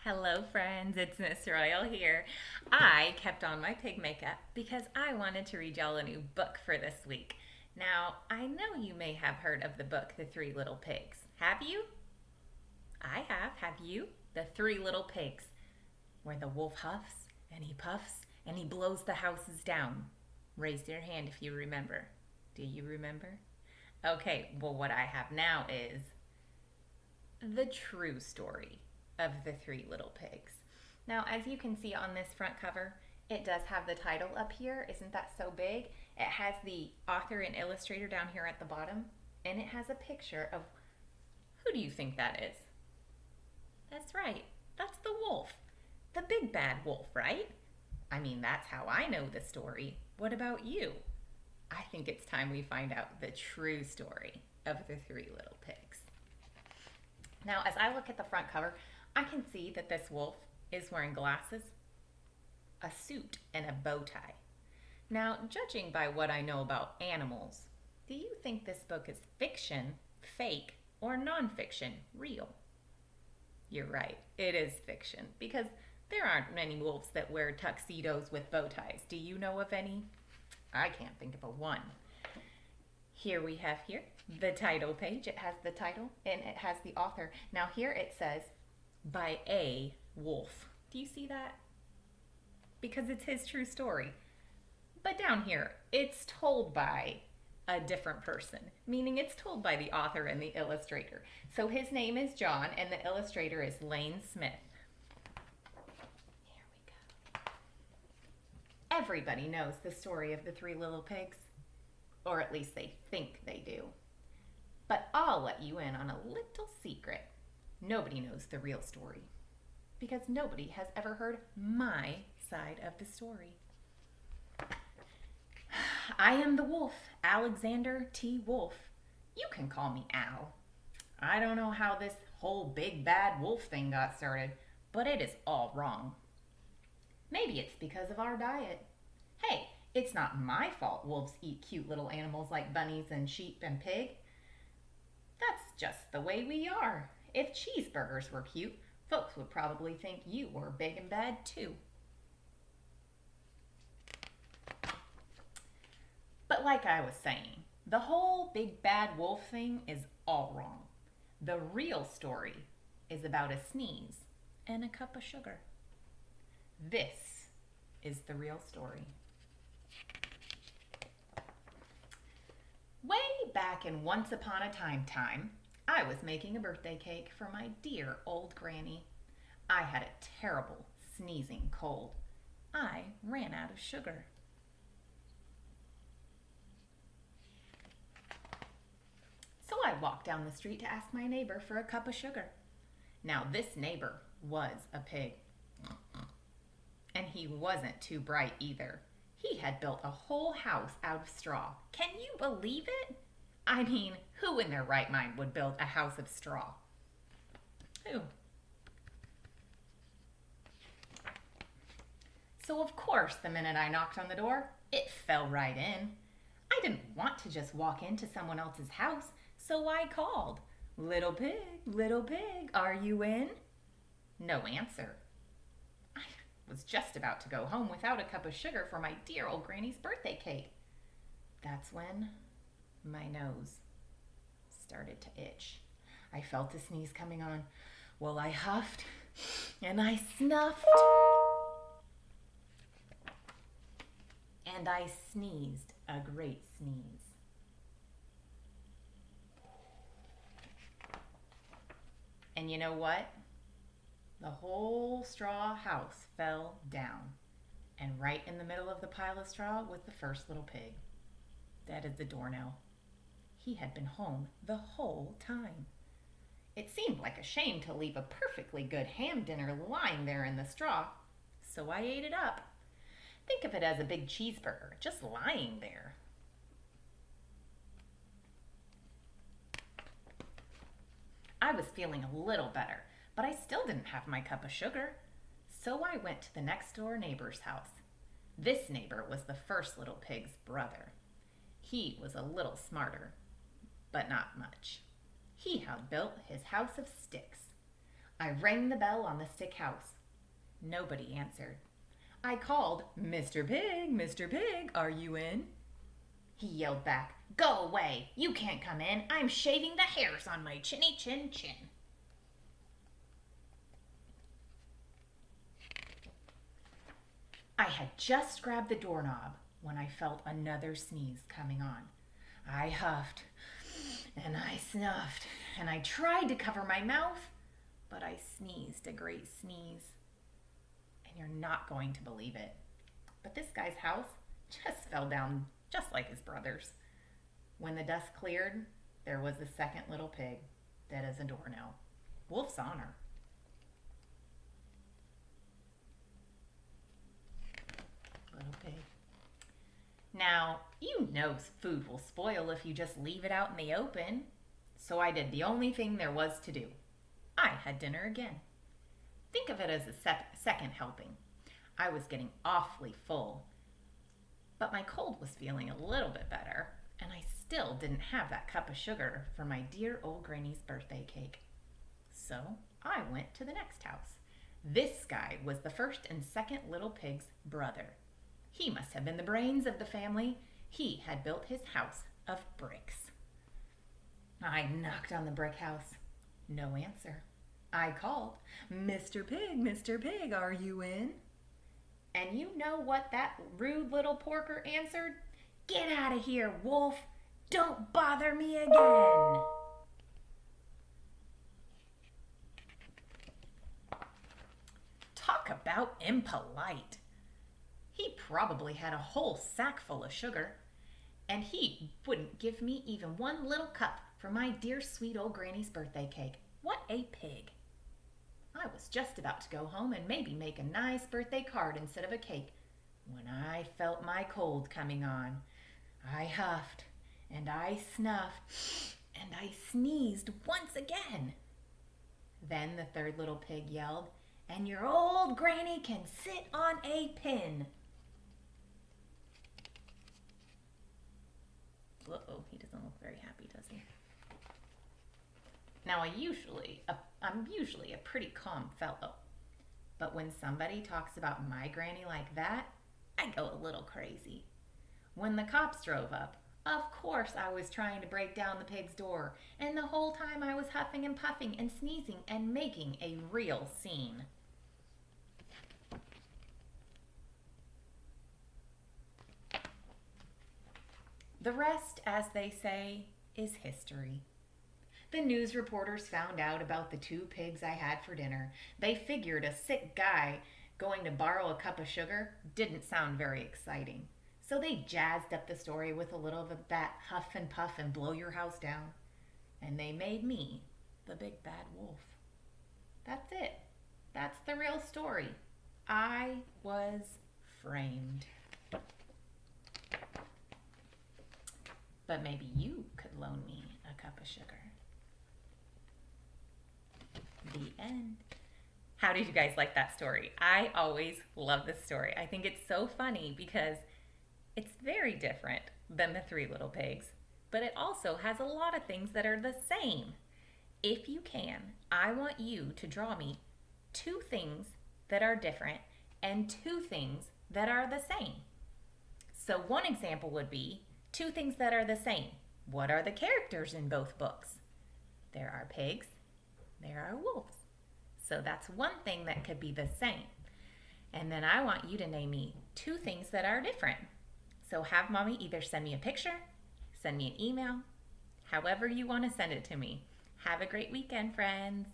Hello, friends. It's Miss Royal here. I kept on my pig makeup because I wanted to read y'all a new book for this week. Now, I know you may have heard of the book, The Three Little Pigs. Have you? I have. Have you? The Three Little Pigs, where the wolf huffs and he puffs and he blows the houses down. Raise your hand if you remember. Do you remember? Okay, well, what I have now is the true story of the Three Little Pigs. Now, as you can see on this front cover, it does have the title up here. Isn't that so big? It has the author and illustrator down here at the bottom, and it has a picture of who do you think that is? That's right. That's the wolf. The big bad wolf, right? I mean, that's how I know the story. What about you? I think it's time we find out the true story of the Three Little Pigs. Now, as I look at the front cover, I can see that this wolf is wearing glasses, a suit, and a bow tie. Now, judging by what I know about animals, do you think this book is fiction, fake, or nonfiction, real? You're right, it is fiction because there aren't many wolves that wear tuxedos with bow ties. Do you know of any? I can't think of a one. Here we have here the title page. It has the title and it has the author. Now here it says by a wolf. Do you see that? Because it's his true story. But down here, it's told by a different person, meaning it's told by the author and the illustrator. So his name is John and the illustrator is Lane Smith. Here we go. Everybody knows the story of the Three Little Pigs, or at least they think they do. But I'll let you in on a little secret. Nobody knows the real story because nobody has ever heard my side of the story. I am the wolf, Alexander T. Wolf. You can call me Al. I don't know how this whole big bad wolf thing got started, but it is all wrong. Maybe it's because of our diet. Hey, it's not my fault wolves eat cute little animals like bunnies and sheep and pig. That's just the way we are. If cheeseburgers were cute, folks would probably think you were big and bad too. But like I was saying, the whole big bad wolf thing is all wrong. The real story is about a sneeze and a cup of sugar. This is the real story. Way back in Once Upon a Time, I was making a birthday cake for my dear old granny. I had a terrible sneezing cold. I ran out of sugar. So I walked down the street to ask my neighbor for a cup of sugar. Now this neighbor was a pig. And he wasn't too bright either. He had built a whole house out of straw. Can you believe it? I mean, who in their right mind would build a house of straw? Who? So of course, the minute I knocked on the door, it fell right in. I didn't want to just walk into someone else's house, so I called. Little pig, are you in? No answer. I was just about to go home without a cup of sugar for my dear old granny's birthday cake. That's when my nose started to itch. I felt a sneeze coming on. Well, I huffed and I snuffed and I sneezed a great sneeze. And you know what? The whole straw house fell down. And right in the middle of the pile of straw was the first little pig. That is the doornail. He had been home the whole time. It seemed like a shame to leave a perfectly good ham dinner lying there in the straw, so I ate it up. Think of it as a big cheeseburger, just lying there. I was feeling a little better, but I still didn't have my cup of sugar. So I went to the next door neighbor's house. This neighbor was the first little pig's brother. He was a little smarter, but not much. He had built his house of sticks. I rang the bell on the stick house. Nobody answered. I called, Mr. Pig, Mr. Pig, are you in? He yelled back, Go away! You can't come in. I'm shaving the hairs on my chinny chin chin. I had just grabbed the doorknob when I felt another sneeze coming on. I huffed and I snuffed and I tried to cover my mouth, but I sneezed a great sneeze. And you're not going to believe it, but this guy's house just fell down just like his brother's. When the dust cleared, there was the second little pig, dead as a doornail. Wolf's honor. Little pig. Now, you know food will spoil if you just leave it out in the open. So I did the only thing there was to do. I had dinner again. Think of it as a second helping. I was getting awfully full, but my cold was feeling a little bit better, and I still didn't have that cup of sugar for my dear old granny's birthday cake. So I went to the next house. This guy was the first and second little pig's brother. He must have been the brains of the family. He had built his house of bricks. I knocked on the brick house. No answer. I called, Mr. Pig, are you in? And you know what that rude little porker answered? Get out of here, wolf! Don't bother me again! Talk about impolite. He probably had a whole sack full of sugar, and he wouldn't give me even one little cup for my dear sweet old granny's birthday cake. What a pig! I was just about to go home and maybe make a nice birthday card instead of a cake when I felt my cold coming on. I huffed and I snuffed and I sneezed once again. Then the third little pig yelled, And your old granny can sit on a pin. Uh-oh, he doesn't look very happy, does he? Now, I'm usually a pretty calm fellow, but when somebody talks about my granny like that, I go a little crazy. When the cops drove up, of course I was trying to break down the pig's door, and the whole time I was huffing and puffing and sneezing and making a real scene. The rest, as they say, is history. The news reporters found out about the two pigs I had for dinner. They figured a sick guy going to borrow a cup of sugar didn't sound very exciting. So they jazzed up the story with a little of that huff and puff and blow your house down. And they made me the big bad wolf. That's it. That's the real story. I was framed. But maybe you could loan me a cup of sugar. The end. How did you guys like that story? I always love this story. I think it's so funny because it's very different than the Three Little Pigs, but it also has a lot of things that are the same. If you can, I want you to draw me two things that are different and two things that are the same. So one example would be two things that are the same. What are the characters in both books? There are pigs, there are wolves. So that's one thing that could be the same. And then I want you to name me two things that are different. So have mommy either send me a picture, send me an email, however you want to send it to me. Have a great weekend, friends.